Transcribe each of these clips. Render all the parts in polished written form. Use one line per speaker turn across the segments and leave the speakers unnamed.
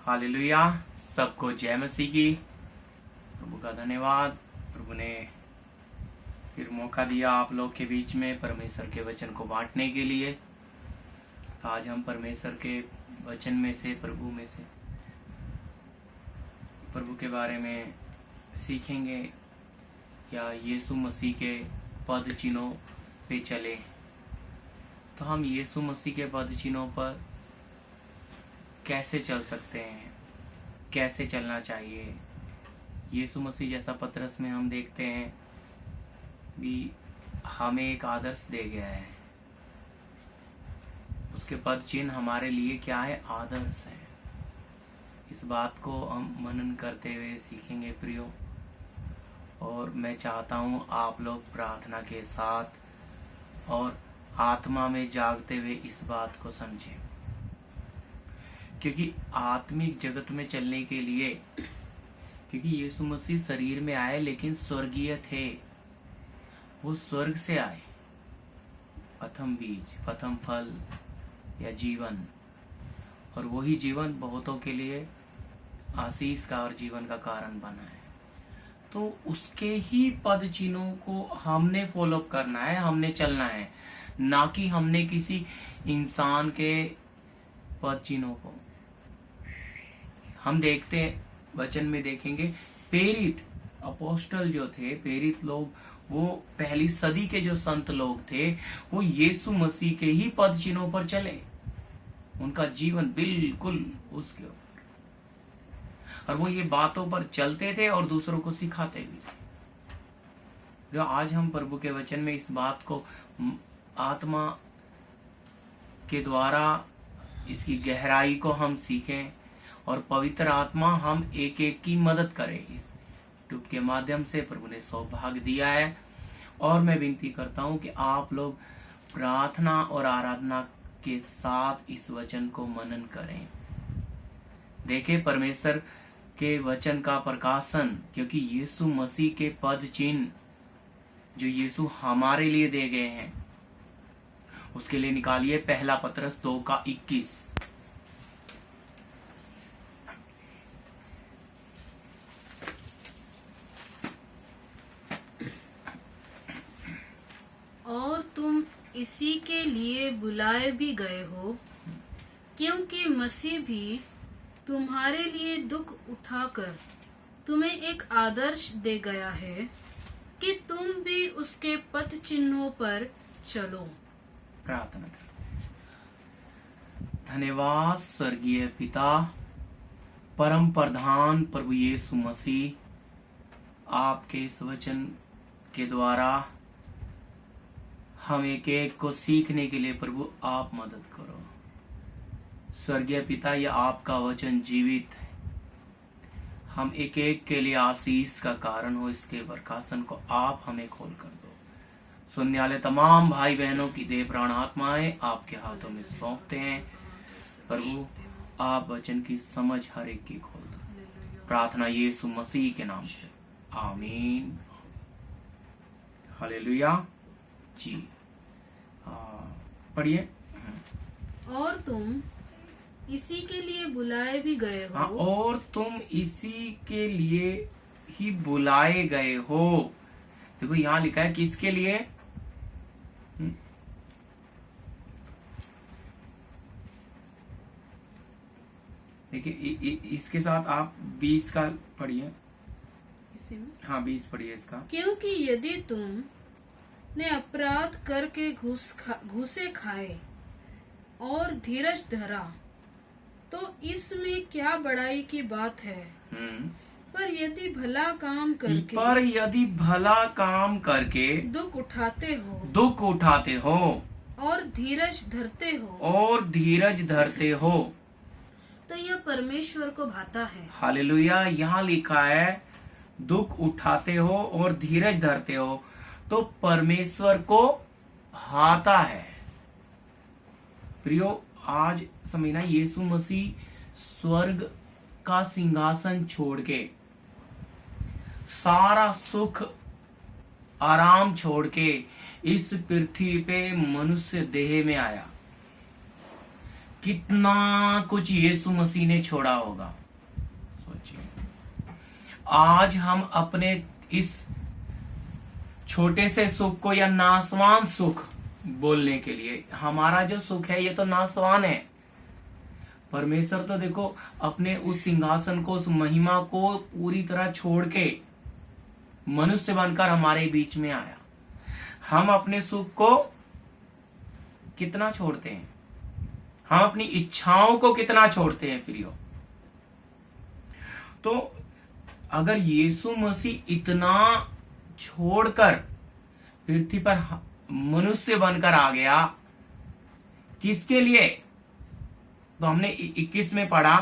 Hallelujah. सबको जय मसीह की। प्रभु का धन्यवाद। प्रभु ने फिर मौका दिया आप लोग के बीच में परमेश्वर के वचन को बांटने के लिए। तो आज हम परमेश्वर के वचन में से प्रभु के बारे में सीखेंगे या यीशु मसीह के पद चिन्हों पे चले। तो हम यीशु मसीह के पद चिन्हों पर कैसे चल सकते हैं, कैसे चलना चाहिए। यीशु मसीह जैसा पतरस में हम देखते हैं भी हमें एक आदर्श दे गया है। उसके पद चिन्ह हमारे लिए क्या है? आदर्श है। इस बात को हम मनन करते हुए सीखेंगे प्रियो। और मैं चाहता हूँ आप लोग प्रार्थना के साथ और आत्मा में जागते हुए इस बात को समझें, क्योंकि आत्मिक जगत में चलने के लिए, क्योंकि यीशु मसीह शरीर में आए लेकिन स्वर्गीय थे। वो स्वर्ग से आए, प्रथम बीज, प्रथम फल या जीवन, और वही जीवन बहुतों के लिए आशीष का और जीवन का कारण बना है। तो उसके ही पद चिन्हों को हमने फॉलो करना है, हमने चलना है, ना कि हमने किसी इंसान के पद चिन्हों को। हम देखते हैं, वचन में देखेंगे, प्रेरित अपोस्टल जो थे, प्रेरित लोग, वो पहली सदी के जो संत लोग थे, वो यीशु मसीह के ही पद चिन्हों पर चले। उनका जीवन बिल्कुल उसके ऊपर, और वो ये बातों पर चलते थे और दूसरों को सिखाते भी थे। जो आज हम प्रभु के वचन में इस बात को आत्मा के द्वारा इसकी गहराई को हम सीखें, और पवित्र आत्मा हम एक एक की मदद करे। इस यूट्यूब के माध्यम से प्रभु ने सौभाग्य दिया है, और मैं विनती करता हूं कि आप लोग प्रार्थना और आराधना के साथ इस वचन को मनन करें। देखें परमेश्वर के वचन का प्रकाशन, क्योंकि यीशु मसीह के पद चिन्ह जो यीशु हमारे लिए दे गए हैं, उसके लिए निकालिए पहला पतरस 2:21।
और तुम इसी के लिए बुलाए भी गए हो, क्योंकि मसीह भी तुम्हारे लिए दुख उठाकर तुम्हें एक आदर्श दे गया है कि तुम भी उसके पद चिन्हों पर चलो।
प्रार्थना करें। धन्यवाद स्वर्गीय पिता, परम प्रधान प्रभु यीशु मसीह, आपके इस वचन के द्वारा हम एक एक को सीखने के लिए प्रभु आप मदद करो। स्वर्गीय पिता, ये आपका वचन जीवित है, हम एक एक के लिए आशीष का कारण हो। इसके प्रकाशन को आप हमें खोल कर दो। सुनने वाले तमाम भाई बहनों की देह प्राण आत्माएं आपके हाथों में सौंपते हैं। प्रभु आप वचन की समझ हर एक की खोल दो। प्रार्थना यीशु मसीह के नाम से, आमीन। हालेलुया जी। पढ़िए।
और तुम इसी के लिए बुलाए भी गए हो।
हाँ, और तुम इसी के लिए ही बुलाए गए हो। देखो यहाँ लिखा है किसके लिए? देखिए इसके साथ आप 20 का पढ़िए।
इसी में
हाँ 20 पढ़िए इसका।
क्योंकि यदि तुम ने अपराध करके घूसे खाए और धीरज धरा, तो इसमें क्या बड़ाई की बात है। पर यदि भला काम करके दुख उठाते हो और धीरज धरते हो, तो यह परमेश्वर को भाता है।
हालेलुया। यहाँ लिखा है दुख उठाते हो और धीरज धरते हो तो परमेश्वर को भाता है। प्रियो, आज समझना, यीशु मसीह स्वर्ग का सिंहासन छोड़ के, सारा सुख आराम छोड़ के इस पृथ्वी पे मनुष्य देह में आया। कितना कुछ यीशु मसीह ने छोड़ा होगा। सोचिए, आज हम अपने इस छोटे से सुख को या नासवान सुख बोलने के लिए, हमारा जो सुख है ये तो नासवान है। परमेश्वर तो देखो अपने उस सिंहासन को, उस महिमा को पूरी तरह छोड़ के मनुष्य बनकर हमारे बीच में आया। हम अपने सुख को कितना छोड़ते हैं, हम अपनी इच्छाओं को कितना छोड़ते हैं प्रियो। तो अगर यीशु मसीह इतना छोड़कर पृथ्वी पर मनुष्य बनकर आ गया, किसके लिए? तो हमने 21 में पढ़ा,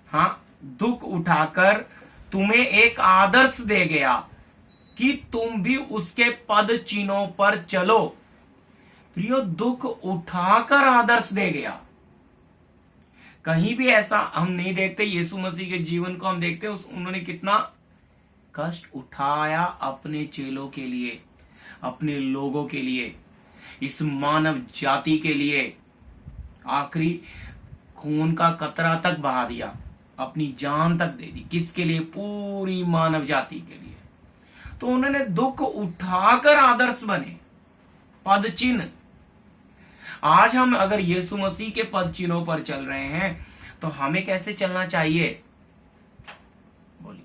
हाँ, दुख उठाकर तुम्हें एक आदर्श दे गया कि तुम भी उसके पद चिन्हों पर चलो। प्रियो, दुख उठाकर आदर्श दे गया। कहीं भी ऐसा हम नहीं देखते। यीशु मसीह के जीवन को हम देखते हैं, उन्होंने कितना कष्ट उठाया अपने चेलों के लिए, अपने लोगों के लिए, इस मानव जाति के लिए। आखिरी खून का कतरा तक बहा दिया, अपनी जान तक दे दी। किसके लिए? पूरी मानव जाति के लिए। तो उन्होंने दुख उठाकर आदर्श बने, पद चिन्ह। आज हम अगर यीशु मसीह के पद चिन्हों पर चल रहे हैं तो हमें कैसे चलना चाहिए? बोलिए,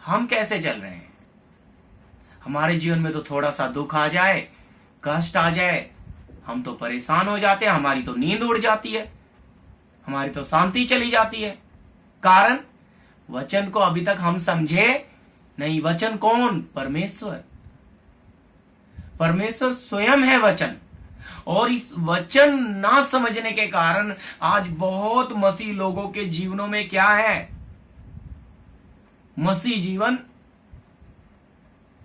हम कैसे चल रहे हैं? हमारे जीवन में तो थोड़ा सा दुख आ जाए, कष्ट आ जाए, हम तो परेशान हो जाते हैं, हमारी तो नींद उड़ जाती है, हमारी तो शांति चली जाती है। कारण वचन को अभी तक हम समझे नहीं। वचन कौन? परमेश्वर। परमेश्वर स्वयं है वचन। और इस वचन ना समझने के कारण आज बहुत मसीह लोगों के जीवनों में क्या है? मसीह जीवन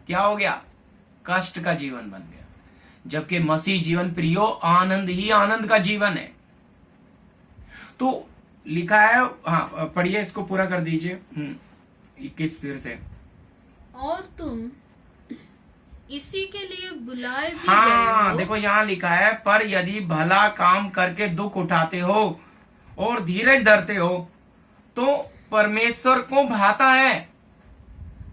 क्या हो गया? कष्ट का जीवन बन गया। जबकि मसीह जीवन प्रियो आनंद ही आनंद का जीवन है। तो लिखा है, हाँ पढ़िए, इसको पूरा कर दीजिए। 21 फिर से।
और तुम इसी के लिए बुलाए भी
हाँ
गए हो।
देखो यहाँ लिखा है, पर यदि भला काम करके दुख उठाते हो और धीरज धरते हो तो परमेश्वर को भाता है।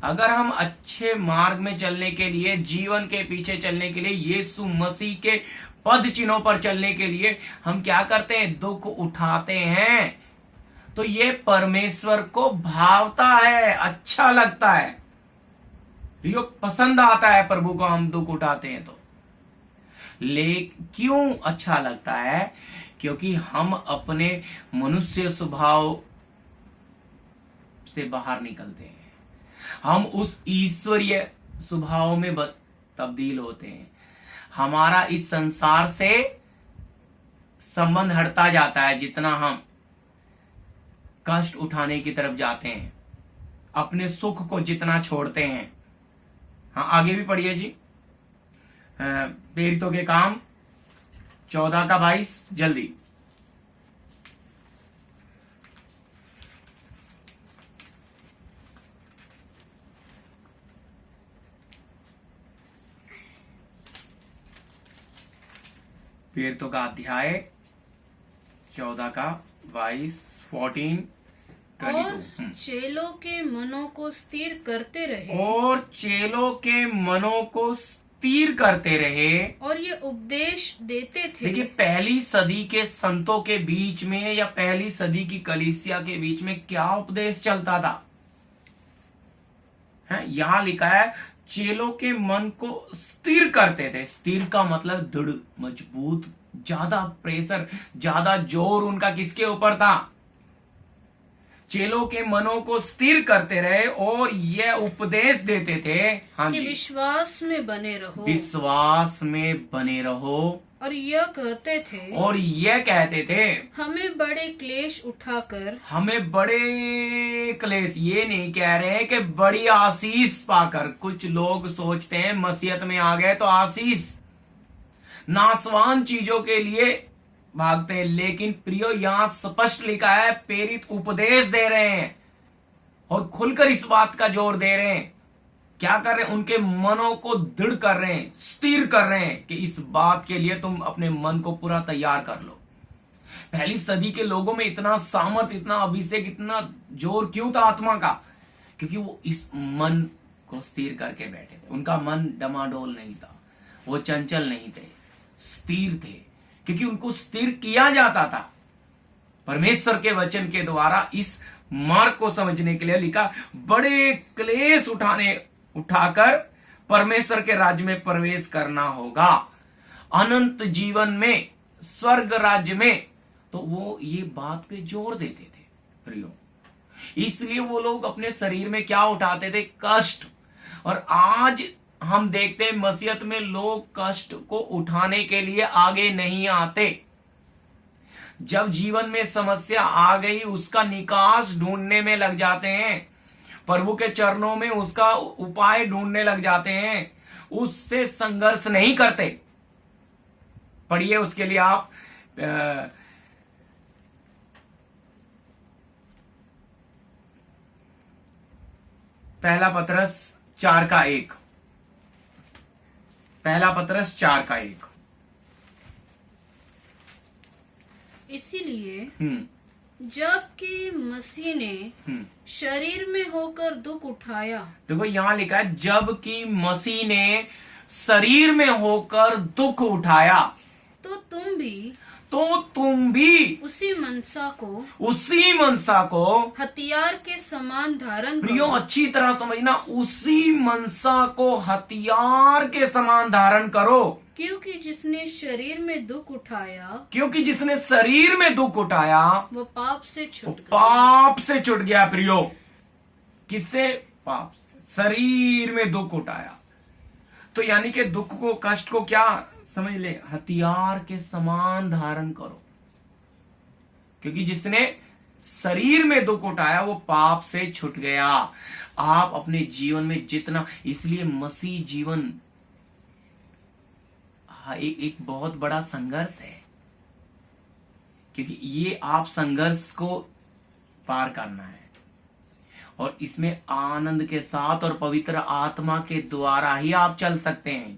अगर हम अच्छे मार्ग में चलने के लिए, जीवन के पीछे चलने के लिए, यीशु मसीह के पद चिन्हों पर चलने के लिए हम क्या करते हैं? दुख उठाते हैं, तो ये परमेश्वर को भावता है, अच्छा लगता है, यो पसंद आता है प्रभु को हम दुख उठाते हैं तो। लेकिन क्यों अच्छा लगता है? क्योंकि हम अपने मनुष्य स्वभाव से बाहर निकलते हैं, हम उस ईश्वरीय स्वभाव में तब्दील होते हैं। हमारा इस संसार से संबंध हटता जाता है जितना हम कष्ट उठाने की तरफ जाते हैं, अपने सुख को जितना छोड़ते हैं। हाँ आगे भी पढ़िए जी। प्रेरितों के काम 14 का 22 जल्दी। प्रेरितों का अध्याय 14 का 22 14
और
22।
चेलों के मनों को स्थिर करते रहे।
और चेलों के मनों को स्थिर करते रहे।
और ये उपदेश देते थे।
देखिए, पहली सदी के संतों के बीच में या पहली सदी की कलीसिया के बीच में क्या उपदेश चलता था? यहाँ लिखा है, चेलों के मन को स्थिर करते थे। स्थिर का मतलब दृढ़, मजबूत, ज्यादा प्रेशर, ज्यादा जोर उनका किसके ऊपर था? चेलों के मनों को स्थिर करते रहे और यह उपदेश देते थे, हाँ
कि
जी,
विश्वास में बने रहो।
विश्वास में बने रहो।
और यह कहते थे,
और यह कहते थे,
हमें बड़े क्लेश उठाकर,
हमें बड़े क्लेश, ये नहीं कह रहे हैं कि बड़ी आशीष पाकर। कुछ लोग सोचते हैं मसीहत में आ गए तो आशीष, नासवान चीजों के लिए भागते हैं। लेकिन प्रियो, यहाँ स्पष्ट लिखा है, प्रेरित उपदेश दे रहे हैं और खुलकर इस बात का जोर दे रहे हैं क्या कर रहे हैं, उनके मनों को दृढ़ कर रहे हैं, स्थिर कर रहे हैं कि इस बात के लिए तुम अपने मन को पूरा तैयार कर लो। पहली सदी के लोगों में इतना सामर्थ, इतना अभिषेक, इतना जोर क्यों था आत्मा का? क्योंकि वो इस मन को स्थिर करके बैठे थे। उनका मन डमाडोल नहीं था, वो चंचल नहीं थे, स्थिर थे, क्योंकि उनको स्थिर किया जाता था परमेश्वर के वचन के द्वारा। इस मार्ग को समझने के लिए लिखा, बड़े क्लेश उठाकर परमेश्वर के राज्य में प्रवेश करना होगा, अनंत जीवन में, स्वर्ग राज्य में। तो वो ये बात पे जोर देते थे प्रियो। इसलिए वो लोग अपने शरीर में क्या उठाते थे? कष्ट। और आज हम देखते हैं मसीहत में लोग कष्ट को उठाने के लिए आगे नहीं आते। जब जीवन में समस्या आ गई, उसका निकास ढूंढने में लग जाते हैं, प्रभु के चरणों में उसका उपाय ढूंढने लग जाते हैं, उससे संघर्ष नहीं करते। पढ़िए उसके लिए आप पहला पतरस 4:1। पहला पतरस 4:1।
इसीलिए जबकि मसीह ने शरीर में होकर दुख उठाया।
देखो यहां लिखा है, जबकि मसीह ने शरीर में होकर दुख उठाया,
तो तुम भी
उसी मनसा को
हथियार के समान धारण
प्रियो,
करो।
अच्छी तरह समझना, उसी मनसा को हथियार के समान धारण करो।
क्योंकि जिसने शरीर में दुख उठाया वो पाप से छूट गया।
प्रियो, किससे? पाप से। शरीर में दुख उठाया, तो यानी कि दुख को, कष्ट को क्या समझ ले? हथियार के समान धारण करो। क्योंकि जिसने शरीर में दुख उठाया वो पाप से छूट गया। आप अपने जीवन में जितना, इसलिए मसीह जीवन एक बहुत बड़ा संघर्ष है, क्योंकि ये आप संघर्ष को पार करना है, और इसमें आनंद के साथ और पवित्र आत्मा के द्वारा ही आप चल सकते हैं।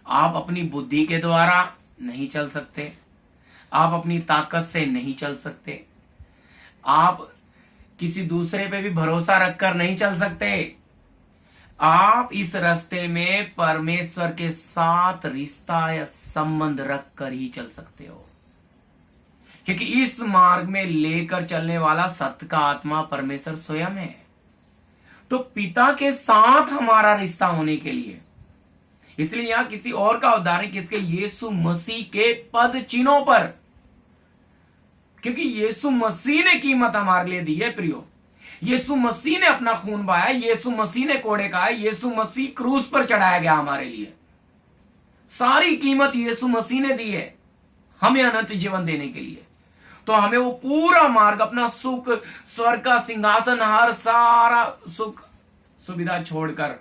आप अपनी बुद्धि के द्वारा नहीं चल सकते, आप अपनी ताकत से नहीं चल सकते, आप किसी दूसरे पे भी भरोसा रखकर नहीं चल सकते। आप इस रास्ते में परमेश्वर के साथ रिश्ता या संबंध रखकर ही चल सकते हो, क्योंकि इस मार्ग में लेकर चलने वाला सत्य का आत्मा परमेश्वर स्वयं है। तो पिता के साथ हमारा रिश्ता होने के लिए, इसलिए यहां किसी और का उदाहरण, किसके? यीशु मसीह के पद चिन्हों पर, क्योंकि यीशु मसीह ने कीमत हमारे लिए दी है प्रियो। यीशु मसीह ने अपना खून बहाया, यीशु मसीह ने कोड़े खाए, यीशु मसीह क्रूस पर चढ़ाया गया हमारे लिए। सारी कीमत यीशु मसीह ने दी है हमें अनंत जीवन देने के लिए। तो हमें वो पूरा मार्ग, अपना सुख, स्वर्ग का सिंहासन, हर सारा सुख सुविधा छोड़कर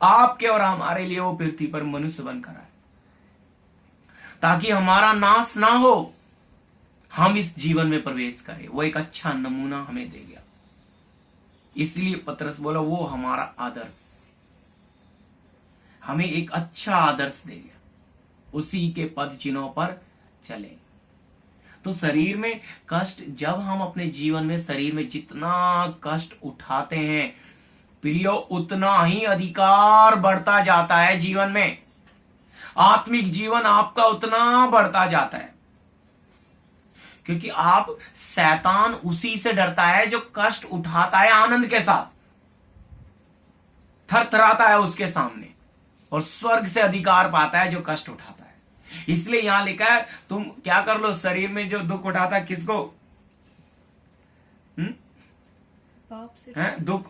आपके और हमारे लिए वो पृथ्वी पर मनुष्य बनकर आए, ताकि हमारा नाश ना हो, हम इस जीवन में प्रवेश करें। वो एक अच्छा नमूना हमें दे गया। इसलिए पतरस बोला, वो हमारा आदर्श, हमें एक अच्छा आदर्श दे गया, उसी के पद चिन्हों पर चले। तो शरीर में कष्ट, जब हम अपने जीवन में शरीर में जितना कष्ट उठाते हैं प्रियो, उतना ही अधिकार बढ़ता जाता है जीवन में। आत्मिक जीवन आपका उतना बढ़ता जाता है, क्योंकि आप, शैतान उसी से डरता है जो कष्ट उठाता है आनंद के साथ, थरथराता है उसके सामने, और स्वर्ग से अधिकार पाता है जो कष्ट उठाता है। इसलिए यहां लिखा है, तुम क्या कर लो? शरीर में जो दुख उठाता है, किसको?
पाप से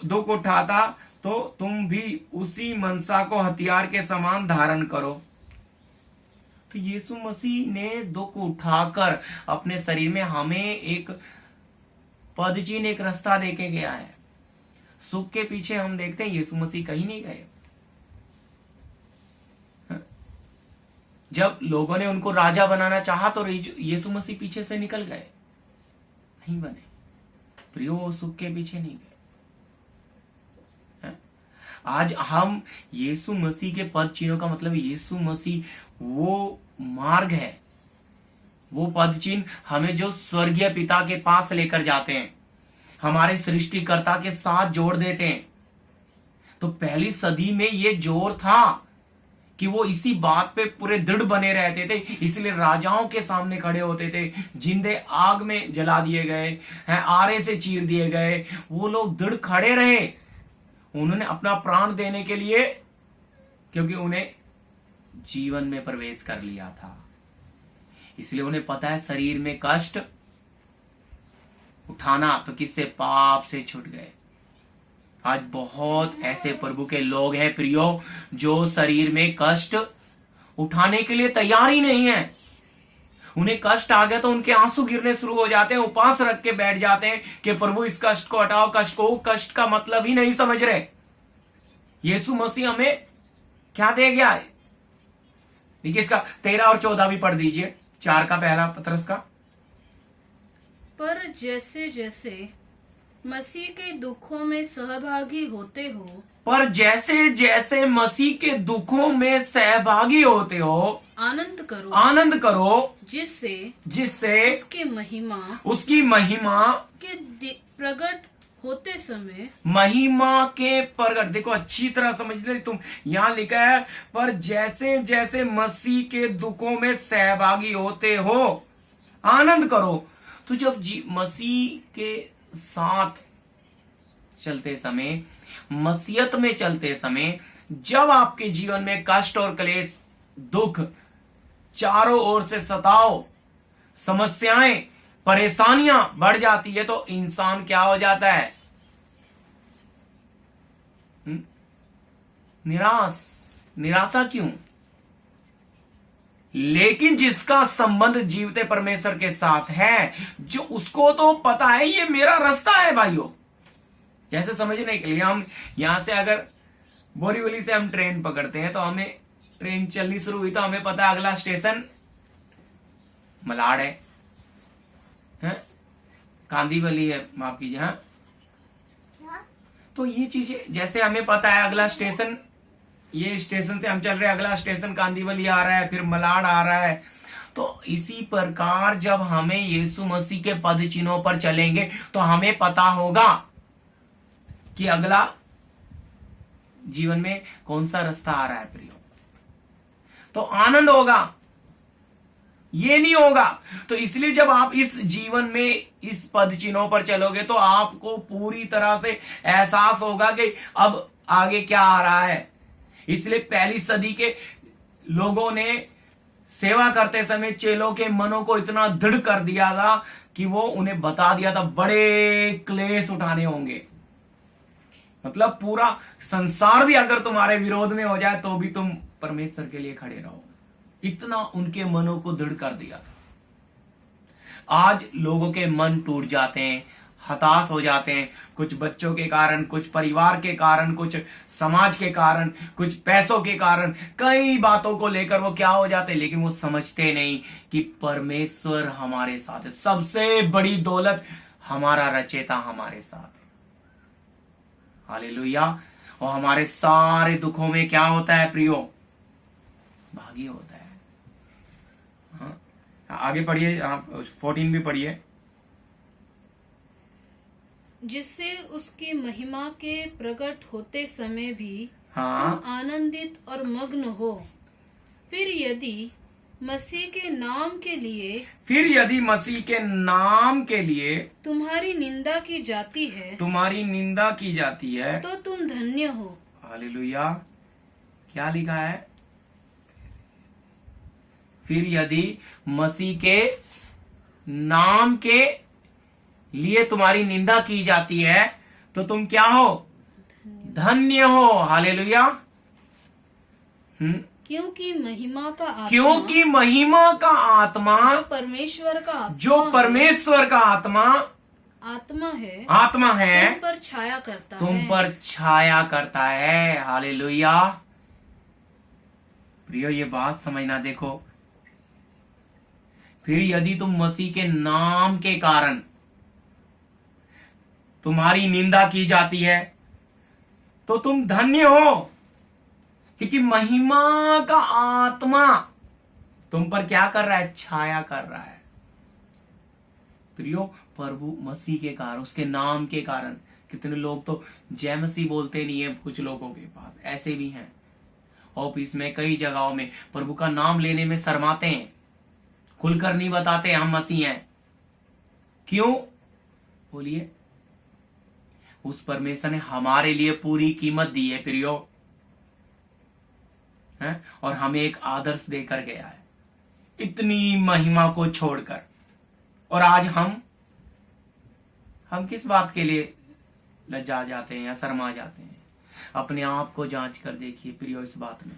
दुख उठाता, तो तुम भी उसी मनसा को हथियार के समान धारण करो। तो यीशु मसीह ने दुख उठाकर अपने शरीर में हमें एक पद चिन्ह, एक रास्ता देके गया है। सुख के पीछे हम देखते हैं यीशु मसीह कहीं नहीं गए। जब लोगों ने उनको राजा बनाना चाहा तो यीशु मसीह पीछे से निकल गए, नहीं बने प्रियो, वो सुख के पीछे नहीं गए। आज हम यीशु मसीह के पद चिन्हों का मतलब यीशु मसीह वो मार्ग है, वो पद चिन्ह हमें जो स्वर्गीय पिता के पास लेकर जाते हैं, हमारे सृष्टिकर्ता के साथ जोड़ देते हैं। तो पहली सदी में ये जोर था कि वो इसी बात पे पूरे दृढ़ बने रहते थे, इसलिए राजाओं के सामने खड़े होते थे, जिंदे आग में जला दिए गए हैं, आरे से चीर दिए गए, वो लोग दृढ़ खड़े रहे। उन्होंने अपना प्राण देने के लिए, क्योंकि उन्हें जीवन में प्रवेश कर लिया था, इसलिए उन्हें पता है शरीर में कष्ट उठाना तो किससे, पाप से छूट गए। आज बहुत ऐसे प्रभु के लोग हैं प्रियो, जो शरीर में कष्ट उठाने के लिए तैयार ही नहीं है। उन्हें कष्ट आ गया तो उनके आंसू गिरने शुरू हो जाते हैं, उपवास रख के बैठ जाते हैं कि प्रभु इस कष्ट को हटाओ, कष्ट को, कष्ट का मतलब ही नहीं समझ रहे। यीशु मसीह हमें क्या दे गया है? देखिए इसका 13 और 14 भी पढ़ दीजिए, 4 का पहला पत्रस का।
पर जैसे जैसे मसीह के दुखों में सहभागी होते हो,
पर जैसे जैसे मसीह के दुखों में सहभागी होते हो, आनंद करो, जिससे उसकी महिमा
के प्रकट होते समय,
महिमा के प्रकट, देखो अच्छी तरह समझ ले तुम, यहाँ लिखा है पर जैसे जैसे मसीह के दुखों में सहभागी होते हो आनंद करो। तो जब मसीह के साथ चलते समय, मसीहत में चलते समय, जब आपके जीवन में कष्ट और क्लेश, दुख चारों ओर से सताओ, समस्याएं, परेशानियां बढ़ जाती है, तो इंसान क्या हो जाता है? निराशा क्यों? लेकिन जिसका संबंध जीवते परमेश्वर के साथ है, जो उसको तो पता है ये मेरा रास्ता है भाइयों। जैसे समझने के लिए हम यहां से अगर बोरीवली से हम ट्रेन पकड़ते हैं, तो हमें ट्रेन चलनी शुरू हुई तो हमें पता है अगला स्टेशन मलाड है, कांदीवली है, माफ कीजिए। हाँ, तो ये चीजें जैसे हमें पता है अगला स्टेशन, ये स्टेशन से हम चल रहे हैं, अगला स्टेशन कांदीवली आ रहा है, फिर मलाड आ रहा है। तो इसी प्रकार जब हमें यीशु मसीह के पद चिन्हों पर चलेंगे तो हमें पता होगा कि अगला जीवन में कौन सा रास्ता आ रहा है प्रियो। तो आनंद होगा, ये नहीं होगा। तो इसलिए जब आप इस जीवन में इस पद चिन्हों पर चलोगे तो आपको पूरी तरह से एहसास होगा कि अब आगे क्या आ रहा है। इसलिए पहली सदी के लोगों ने सेवा करते समय चेलों के मनों को इतना दृढ़ कर दिया था कि वो उन्हें बता दिया था बड़े क्लेश उठाने होंगे। मतलब पूरा संसार भी अगर तुम्हारे विरोध में हो जाए तो भी तुम परमेश्वर के लिए खड़े रहो, इतना उनके मनों को दृढ़ कर दिया था। आज लोगों के मन टूट जाते हैं, हताश हो जाते हैं, कुछ बच्चों के कारण, कुछ परिवार के कारण, कुछ समाज के कारण, कुछ पैसों के कारण, कई बातों को लेकर वो क्या हो जाते हैं, लेकिन वो समझते नहीं कि परमेश्वर हमारे साथ है। सबसे बड़ी दौलत हमारा रचेता हमारे साथ है। हालेलुया। और हमारे सारे दुखों में क्या होता है प्रियो? भागी होता है। हाँ, आगे पढ़िए, 14 भी पढ़िए।
जिससे उसकी महिमा के प्रकट होते समय भी
हाँ,
तुम आनंदित और मग्न हो। फिर यदि मसीह के नाम के लिए तुम्हारी निंदा की जाती है तो तुम धन्य हो।
हालेलुया। क्या लिखा है? फिर यदि मसीह के नाम के लिए तुम्हारी निंदा की जाती है तो तुम क्या हो? धन्य हो। हालेलुया।
क्योंकि महिमा का
आत्मा
जो परमेश्वर का आत्मा है तुम पर छाया करता है।
हालेलुया। प्रियो ये बात समझना, देखो, फिर यदि तुम मसीह के नाम के कारण तुम्हारी निंदा की जाती है तो तुम धन्य हो, क्योंकि महिमा का आत्मा तुम पर क्या कर रहा है? छाया कर रहा है। प्रियो, प्रभु मसीह के कारण, उसके नाम के कारण, कितने लोग तो जय मसीह बोलते नहीं है, कुछ लोगों के पास ऐसे भी हैं। ऑफिस में, कई जगहों में प्रभु का नाम लेने में शर्माते हैं, खुलकर नहीं बताते हम मसीह हैं। क्यों? बोलिए। उस परमेश्वर ने हमारे लिए पूरी कीमत दी है प्रियो, है? और हमें एक आदर्श देकर गया है, इतनी महिमा को छोड़कर। और आज हम किस बात के लिए लज्जा जाते हैं या शर्मा जाते हैं? अपने आप को जांच कर देखिए प्रियो इस बात में,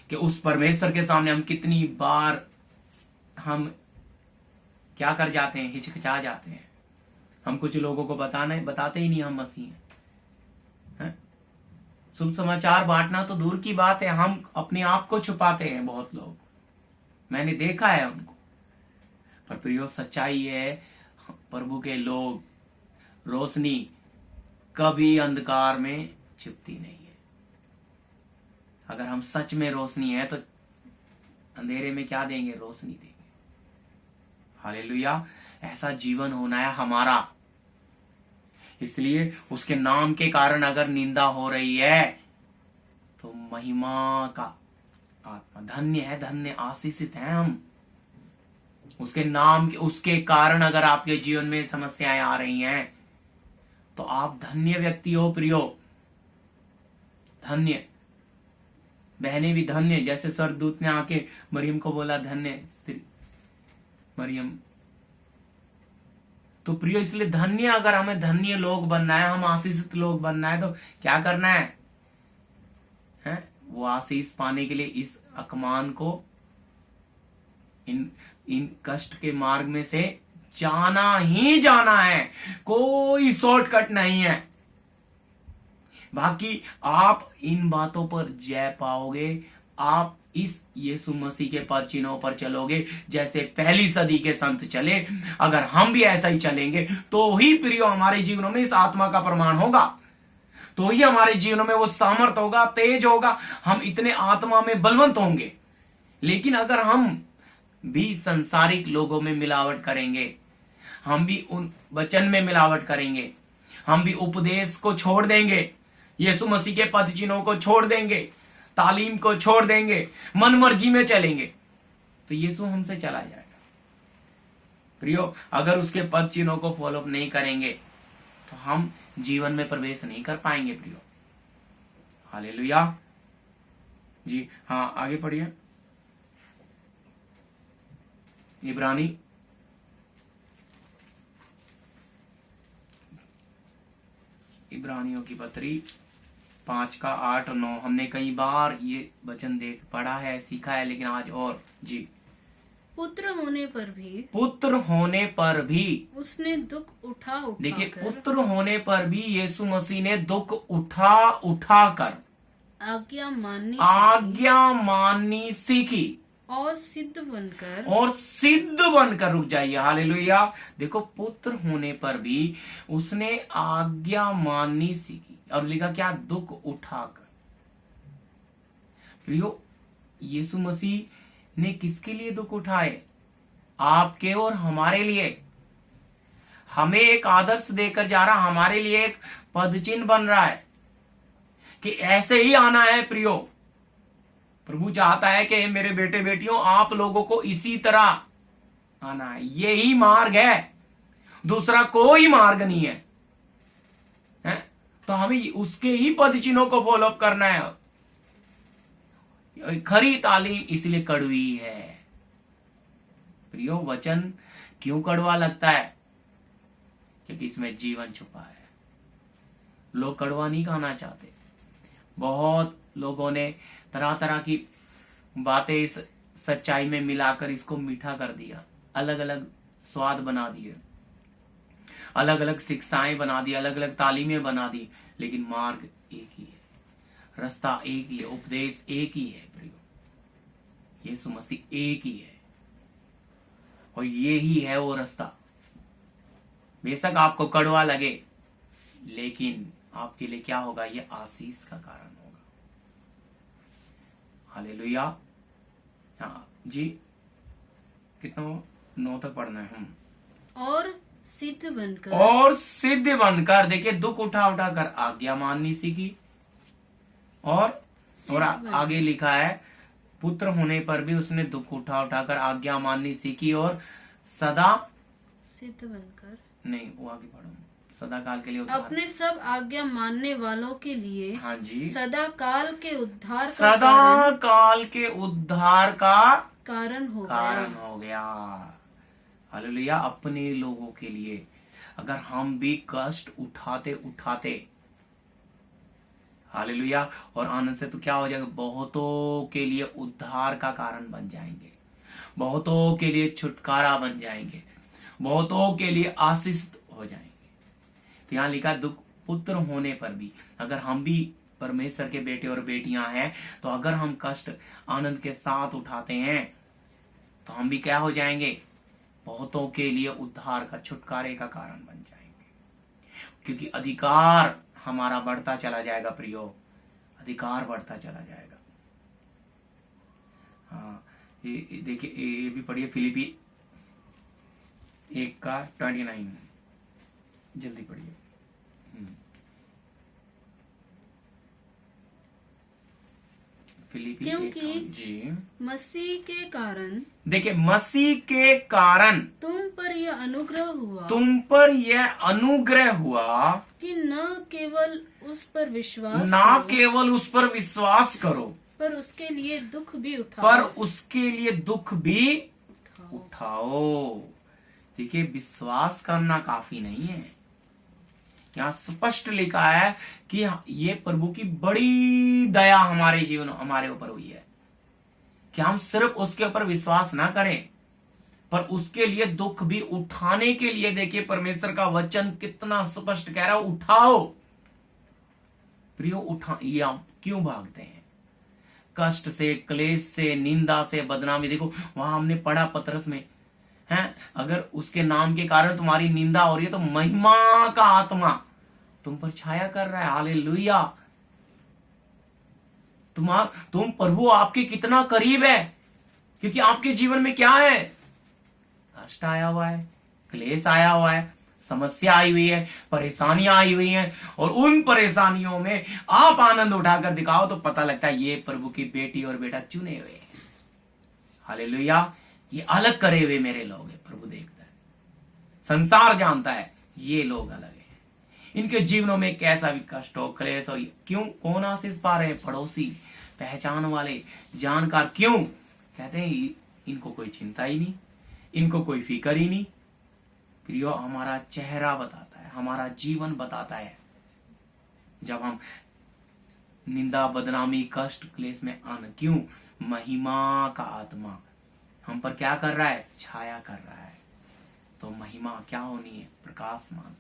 कि उस परमेश्वर के सामने हम कितनी बार हम क्या कर जाते हैं? हिचकिचा जाते हैं। हम कुछ लोगों को बताते ही नहीं हम मसीह हैं। शुभ समाचार बांटना तो दूर की बात है, हम अपने आप को छुपाते हैं। बहुत लोग, मैंने देखा है उनको। पर प्रियो, सच्चाई है, प्रभु के लोग, रोशनी कभी अंधकार में छिपती नहीं है। अगर हम सच में रोशनी है तो अंधेरे में क्या देंगे? रोशनी देंगे। हालेलुया। ऐसा जीवन होना है हमारा। इसलिए उसके नाम के कारण अगर निंदा हो रही है तो महिमा का आत्मा, धन्य है, धन्य आशीषित हैं हम। उसके नाम के, उसके कारण अगर आपके जीवन में समस्याएं आ रही हैं तो आप धन्य व्यक्ति हो प्रियो, धन्य। बहनें भी धन्य, जैसे स्वर्गदूत ने आके मरियम को बोला, धन्य स्त्री मरियम। तो प्रियो, इसलिए धन्य, अगर हमें धन्य लोग बनना है, हम आशीषित लोग बनना है, तो क्या करना है? वो आशीष पाने के लिए इस अपमान को, इन कष्ट के मार्ग में से जाना ही जाना है। कोई शॉर्टकट नहीं है। बाकी आप इन बातों पर जय पाओगे, आप इस यीशु मसीह के पद चिन्हों पर चलोगे जैसे पहली सदी के संत चले। अगर हम भी ऐसा ही चलेंगे तो ही प्रियो हमारे जीवनों में इस आत्मा का प्रमाण होगा, तो ही हमारे जीवनों में वो सामर्थ होगा, तेज होगा, हम इतने आत्मा में बलवंत होंगे। लेकिन अगर हम भी संसारिक लोगों में मिलावट करेंगे, हम भी उन वचन में मिलावट करेंगे, हम भी उपदेश को छोड़ देंगे, यीशु मसीह के पद चिन्हों को छोड़ देंगे, तालीम को छोड़ देंगे, मन मर्जी में चलेंगे, तो यीशु हमसे चला जाएगा। प्रियो, अगर उसके पद चिन्हों को फॉलो नहीं करेंगे तो हम जीवन में प्रवेश नहीं कर पाएंगे प्रियो। हालेलुया जी। हाँ, आगे पढ़िए। इब्रानियों की पत्री 5 का 8 और 9, हमने कई बार ये वचन पढ़ा है, सीखा है, लेकिन आज और जी।
पुत्र होने पर भी
उसने दुख उठा देखिए,
कर,
पुत्र होने पर भी यीशु मसीह ने दुख उठा कर
आज्ञा
माननी सीखी
और सिद्ध
बनकर रुक जाइए। हालेलुया। देखो, पुत्र होने पर भी उसने आज्ञा माननी सीखी, और लिखा क्या? दुख उठाकर। प्रियो, यीशु मसीह ने किसके लिए दुख उठाए? आपके और हमारे लिए। हमें एक आदर्श देकर जा रहा, हमारे लिए एक पदचिन्ह बन रहा है कि ऐसे ही आना है प्रियो। प्रभु चाहता है कि मेरे बेटे बेटियों, आप लोगों को इसी तरह आना है। यही मार्ग है, दूसरा कोई मार्ग नहीं है, तो हमें उसके ही पद चिन्हों को फॉलो करना है। खरी तालीम इसलिए कड़वी है प्रियो। वचन क्यों कड़वा लगता है? क्योंकि इसमें जीवन छुपा है। लोग कड़वा नहीं खाना चाहते। बहुत लोगों ने तरह तरह की बातें इस सच्चाई में मिलाकर इसको मीठा कर दिया, अलग अलग स्वाद बना दिए, अलग अलग शिक्षाएं बना दी, अलग अलग तालीमें बना दी, लेकिन मार्ग एक ही है, रास्ता एक ही है, उपदेश एक ही है प्रियो। यीशु मसीह एक ही है और ये ही है वो रास्ता। बेशक आपको कड़वा लगे, लेकिन आपके लिए क्या होगा, ये आशीष का कारण होगा। हालेलुया। हाँ जी, कितना 9 तक पढ़ना है हम।
और सिद्ध बनकर,
और सिद्ध बनकर, देखिए दुख उठा उठा कर आज्ञा माननी सीखी। और आगे लिखा है पुत्र होने पर भी उसने दुख उठा उठा कर आज्ञा माननी सीखी और सदा
सिद्ध बनकर,
नहीं वो आगे पढ़ो, सदा काल के लिए उद्धार,
अपने सब आज्ञा मानने वालों के लिए
हाँ जी,
सदा काल के उद्धार का
सदा काल के उद्धार का
कारण हो
कारण
गया।
हो गया। हालेलुया। अपने लोगों के लिए अगर हम भी कष्ट उठाते उठाते, हालेलुया, और आनंद से, तो क्या हो जाएगा, बहुतों के लिए उद्धार का कारण बन जाएंगे, बहुतों के लिए छुटकारा बन जाएंगे, बहुतों के लिए आशीष हो जाएंगे। तो यहाँ लिखा दुख पुत्र होने पर भी, अगर हम भी परमेश्वर के बेटे और बेटियां हैं, तो अगर हम कष्ट आनंद के साथ उठाते हैं तो हम भी क्या हो जाएंगे, बहुतों के लिए उद्धार का, छुटकारे का कारण बन जाएंगे। क्योंकि अधिकार हमारा बढ़ता चला जाएगा प्रियो, अधिकार बढ़ता चला जाएगा। हाँ, ये देखिए, ये भी पढ़िए फिलिपी 1:29, जल्दी पढ़िए। फिलिपी
क्योंकि
जी,
मसीह के कारण,
देखिए मसीह के कारण
तुम पर यह अनुग्रह हुआ,
तुम पर यह अनुग्रह हुआ
कि न केवल उस पर विश्वास
ना
करो,
केवल उस पर विश्वास करो,
पर उसके लिए दुख भी उठाओ,
पर उसके लिए दुख भी उठाओ। देखिए विश्वास करना काफी नहीं है, यहाँ स्पष्ट लिखा है कि ये प्रभु की बड़ी दया हमारे जीवन, हमारे ऊपर हुई है कि हम सिर्फ उसके ऊपर विश्वास ना करें, पर उसके लिए दुख भी उठाने के लिए, देखिए परमेश्वर का वचन कितना स्पष्ट कह रहा है, उठाओ प्रियो, उठा। ये आप क्यों भागते हैं कष्ट से, क्लेश से, निंदा से, बदनामी? देखो वहां हमने पढ़ा पतरस में है, अगर उसके नाम के कारण तुम्हारी निंदा हो रही है तो महिमा का आत्मा तुम पर छाया कर रहा है। हालेलुया। तुम प्रभु आपके कितना करीब है, क्योंकि आपके जीवन में क्या है, कष्ट आया हुआ है, क्लेश आया हुआ है, समस्या आई हुई है, परेशानियां आई हुई हैं, और उन परेशानियों में आप आनंद उठाकर दिखाओ तो पता लगता है ये प्रभु की बेटी और बेटा चुने हुए हैं। हालेलुया। ये अलग करे हुए मेरे लोग हैं, प्रभु देखता है, संसार जानता है ये लोग अलग हैं, इनके जीवनों में कैसा भी कष्ट हो, क्लेश हो, क्यों, कौन आशीष पा रहे हैं, पड़ोसी, पहचान वाले, जानकार। क्यों कहते हैं इनको कोई चिंता ही नहीं, इनको कोई फिक्र ही नहीं। प्रियो हमारा चेहरा बताता है, हमारा जीवन बताता है, जब हम निंदा, बदनामी, कष्ट, क्लेश में आना, क्यों, महिमा का आत्मा हम पर क्या कर रहा है, छाया कर रहा है। तो महिमा क्या होनी है, प्रकाशमान।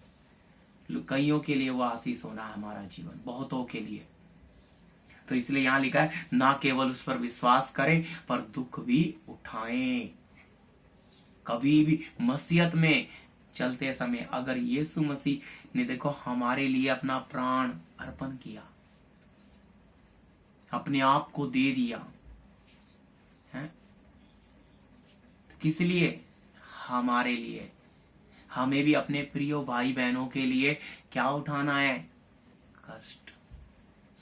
कईयों के लिए वो आशीष होना है हमारा जीवन, बहुतों के लिए। तो इसलिए यहां लिखा है ना केवल उस पर विश्वास करें पर दुख भी उठाएं। कभी भी मसीहत में चलते समय अगर यीशु मसीह ने देखो हमारे लिए अपना प्राण अर्पण किया, अपने आप को दे दिया है, तो किस लिए, हमारे लिए। हमें भी अपने प्रिय भाई बहनों के लिए क्या उठाना है, कष्ट,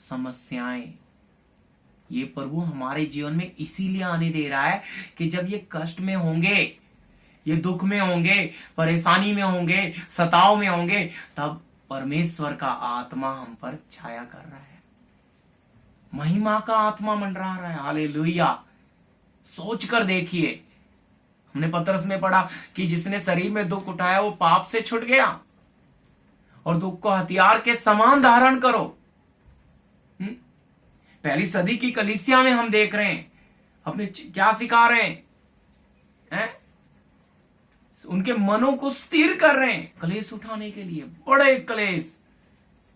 समस्याएं। ये प्रभु हमारे जीवन में इसीलिए आने दे रहा है कि जब ये कष्ट में होंगे, ये दुख में होंगे, परेशानी में होंगे, सताव में होंगे, तब परमेश्वर का आत्मा हम पर छाया कर रहा है, महिमा का आत्मा मंडरा रहा है। हालेलुया। सोच कर देखिए, हमने पतरस में पढ़ा कि जिसने शरीर में दुख उठाया वो पाप से छूट गया, और दुख को हथियार के समान धारण करो। पहली सदी की कलीसिया में हम देख रहे हैं अपने क्या सिखा रहे हैं? उनके मनों को स्थिर कर रहे हैं क्लेश उठाने के लिए, बड़े क्लेश,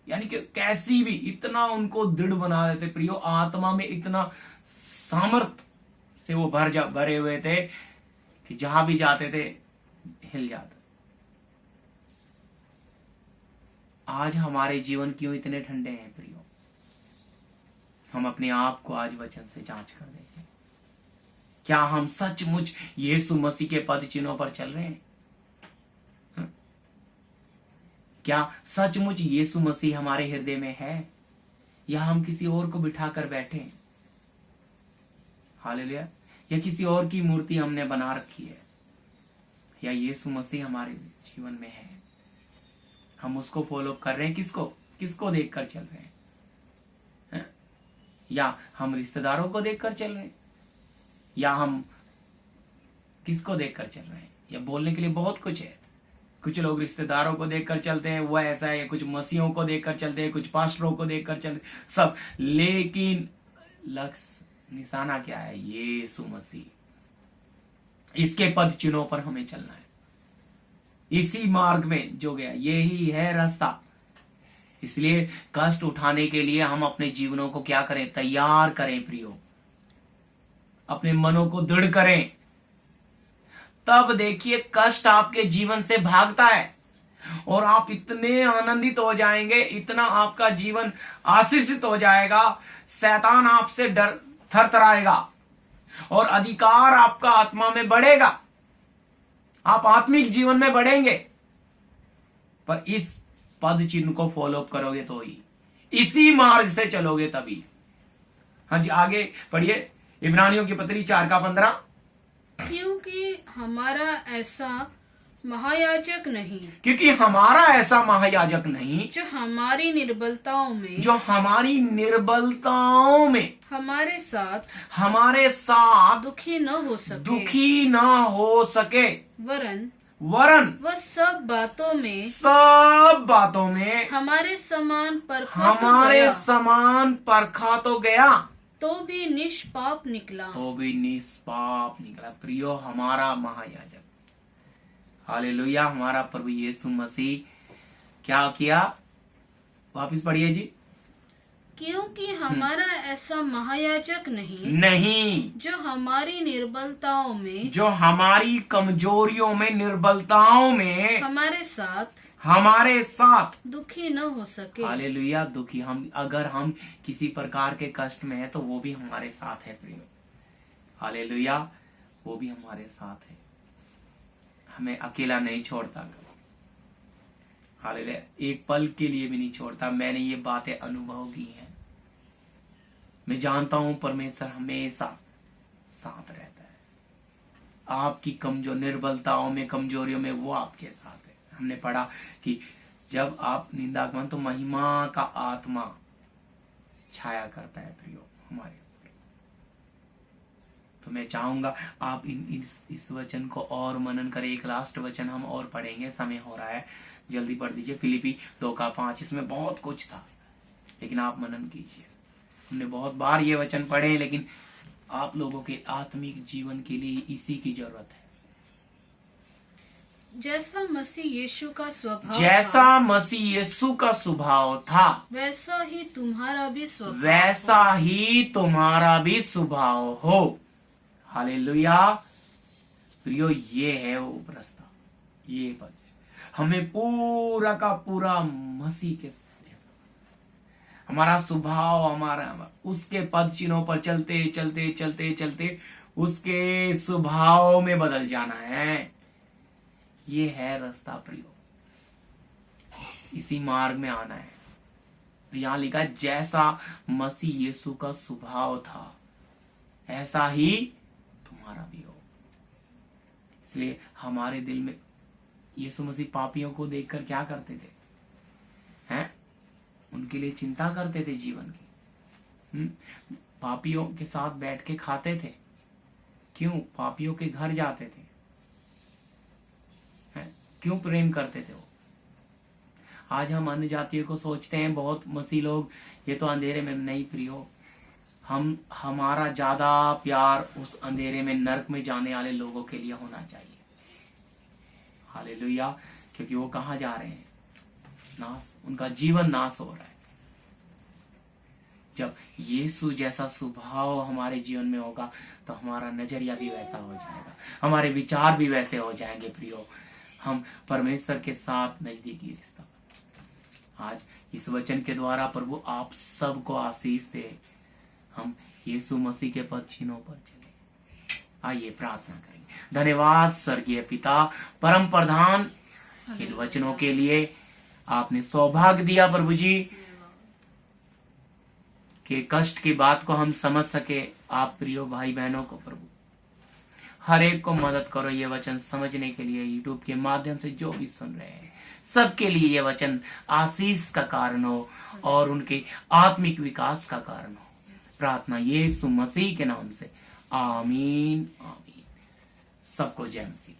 यानी कि कैसी भी, इतना उनको दृढ़ बना देते प्रियो, आत्मा में इतना सामर्थ से वो भरे हुए थे कि जहां भी जाते थे हिल जाता। आज हमारे जीवन क्यों इतने ठंडे हैं प्रियो? हम अपने आप को आज वचन से जांच कर देखें। क्या हम सचमुच यीशु मसीह के पद चिन्हों पर चल रहे हैं? क्या सचमुच यीशु मसीह हमारे हृदय में है, या हम किसी और को बिठाकर बैठे हैं? हालेलुया। या किसी और की मूर्ति हमने बना रखी है, या यीशु मसीह हमारे जीवन में है, हम उसको फॉलो कर रहे हैं? किसको देखकर चल रहे हैं? या हम रिश्तेदारों को देखकर चल रहे हैं, या हम किसको देखकर चल रहे हैं? या बोलने के लिए बहुत कुछ है। कुछ लोग रिश्तेदारों को देखकर चलते हैं, वो ऐसा है, कुछ मसीहों को देखकर चलते हैं, कुछ पास्टरों को देखकर चलते हैं, सब। लेकिन लक्ष्य निशाना क्या है? यीशु मसीह। इसके पद चिन्हों पर हमें चलना है। इसी मार्ग में जो गया, यही है रास्ता। इसलिए कष्ट उठाने के लिए हम अपने जीवनों को क्या करें? तैयार करें प्रियो। अपने मनों को दृढ़ करें। तब देखिए कष्ट आपके जीवन से भागता है और आप इतने आनंदित हो जाएंगे, इतना आपका जीवन आशीषित हो जाएगा, शैतान आपसे डर थरथराएगा और अधिकार आपका आत्मा में बढ़ेगा। आप आत्मिक जीवन में बढ़ेंगे, पर इस पद चिन्ह को फॉलो करोगे तो ही, इसी मार्ग से चलोगे तभी। हाँ जी, आगे पढ़िए। इब्रानियों की पत्री 4:15।
क्योंकि हमारा ऐसा महायाजक नहीं,
क्योंकि हमारा ऐसा महायाजक नहीं
जो हमारी निर्बलताओं में हमारे साथ
दुखी न हो सके,
वरन वह सब बातों में हमारे समान
परखा तो गया,
तो भी निष्पाप निकला।
प्रियो, हमारा महायाजक, हालेलुया, हमारा प्रभु यीशु मसीह क्या किया? वापिस पढ़िए जी।
क्योंकि हमारा ऐसा महायाजक
नहीं
जो हमारी निर्बलताओं में,
जो हमारी कमजोरियों में, निर्बलताओं में हमारे साथ
दुखी न हो सके।
हालेलुया। दुखी अगर हम किसी प्रकार के कष्ट में है तो वो भी हमारे साथ है प्रियो। हालेलुया, वो भी हमारे साथ है, हमें अकेला नहीं छोड़ता। हालेलुया, एक पल के लिए भी नहीं छोड़ता। मैंने ये बातें अनुभव की हैं। मैं जानता हूं परमेश्वर हमेशा साथ रहता है। आपकी कमजोर निर्बलताओं में, कमजोरियों में वो आपके साथ है। हमने पढ़ा कि जब आप निंदा करें तो महिमा का आत्मा छाया करता है प्रियो हमारे ऊपर। तो मैं चाहूंगा आप इस वचन को और मनन करें। एक लास्ट वचन हम और पढ़ेंगे, समय हो रहा है, जल्दी पढ़ दीजिए। फिलिपी 2:5। इसमें बहुत कुछ था, लेकिन आप मनन कीजिए। हमने बहुत बार ये वचन पढ़े हैं, लेकिन आप लोगों के आत्मिक जीवन के लिए इसी की जरूरत है।
जैसा मसीह यीशु का स्वभाव था, वैसा ही तुम्हारा भी स्वभाव हो। हालेलुया। प्रियो, ये है वो रास्ता, ये पद। हमें पूरा का पूरा मसीह के हमारा स्वभाव, हमारा उसके पद चिन्हों पर चलते चलते चलते चलते उसके स्वभाव में बदल जाना है। ये है रास्ता प्रियो, इसी मार्ग में आना है। यहां लिखा है जैसा मसीह यीशु का स्वभाव था ऐसा ही तुम्हारा भी हो। इसलिए हमारे दिल में यीशु मसीह पापियों को देखकर क्या करते थे? हैं? उनके लिए चिंता करते थे जीवन की। पापियों के साथ बैठ के खाते थे। क्यों? पापियों के घर जाते थे। क्यों प्रेम करते थे वो? आज हम अन्य जातियों को सोचते हैं बहुत मसीह लोग, ये तो अंधेरे में नहीं प्रियो। हमारा ज्यादा प्यार उस अंधेरे में, नरक में जाने वाले लोगों के लिए होना चाहिए। हालेलुया। क्योंकि वो कहाँ जा रहे हैं? नाश, उनका जीवन नाश हो रहा है। जब यीशु जैसा स्वभाव हमारे जीवन में होगा तो हमारा नजरिया भी वैसा हो जाएगा, हमारे विचार भी वैसे हो जाएंगे प्रियो। हम परमेश्वर के साथ नजदीकी रिश्ता।
आज इस वचन के द्वारा प्रभु आप सबको आशीष दे, हम यीशु मसीह के पद चिन्हों पर चले। आइए प्रार्थना करेंगे। धन्यवाद स्वर्गीय पिता, परम प्रधान, इन वचनों के लिए आपने सौभाग्य दिया प्रभु जी कि कष्ट की बात को हम समझ सके। आप प्रियो भाई बहनों को प्रभु हर एक को मदद करो ये वचन समझने के लिए। यूट्यूब के माध्यम से जो भी सुन रहे हैं सबके लिए ये वचन आशीष का कारण हो और उनके आत्मिक विकास का कारण हो। प्रार्थना यीशु मसीह के नाम से, आमीन आमीन। सबको जय मसीह।